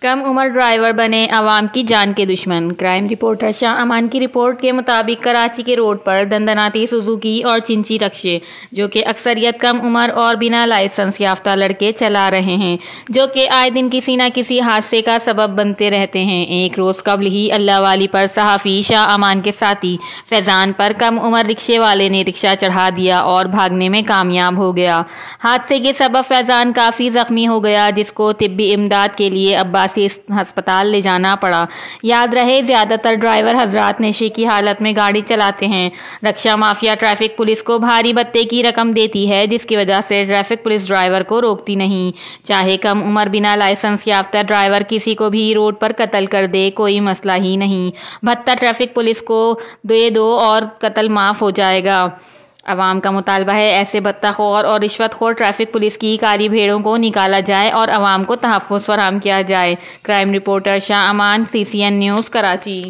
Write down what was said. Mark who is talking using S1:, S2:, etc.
S1: कम उम्र ड्राइवर बने अवाम की जान के दुश्मन। क्राइम रिपोर्टर शाह अमान की रिपोर्ट के मुताबिक कराची के रोड पर दंदनाती सुजुकी और चिंची रक्शे, जो कि अक्सरियत कम उम्र और बिना लाइसेंस याफ्ता लड़के चला रहे हैं, जो कि आए दिन किसी न किसी हादसे का सबब बनते रहते हैं। एक रोज़ कबल ही अल्लाहवाली पर सहाफ़ी शाह अमान के साथी फैज़ान पर कम उम्र रिक्शे वाले ने रिक्शा चढ़ा दिया और भागने में कामयाब हो गया। हादसे के सबब फैज़ान काफ़ी ज़ख्मी हो गया, जिसको तिब्बी इमदाद के लिए अब्बासी अस्पताल ले जाना पड़ा। याद रहे, ज़्यादातर ड्राइवर हजरात नशे की हालत में गाड़ी चलाते हैं। रक्षा माफिया ट्रैफिक पुलिस को भारी भत्ते की रकम देती है, जिसकी वजह से ट्रैफिक पुलिस ड्राइवर को रोकती नहीं। चाहे कम उम्र बिना लाइसेंस याफ्ता ड्राइवर किसी को भी रोड पर कत्ल कर दे, कोई मसला ही नहीं। भत्ता ट्रैफिक पुलिस को दे दो और कत्ल माफ़ हो जाएगा। अवाम का मुतालबा है ऐसे भत्ताखोर और रिश्वतखोर ट्रैफिक पुलिस की काली भेड़ों को निकाला जाए और अवाम को तहफ़्फ़ुज़ फराहम किया जाए। क्राइम रिपोर्टर शाह अमान, CCN न्यूज़, कराची।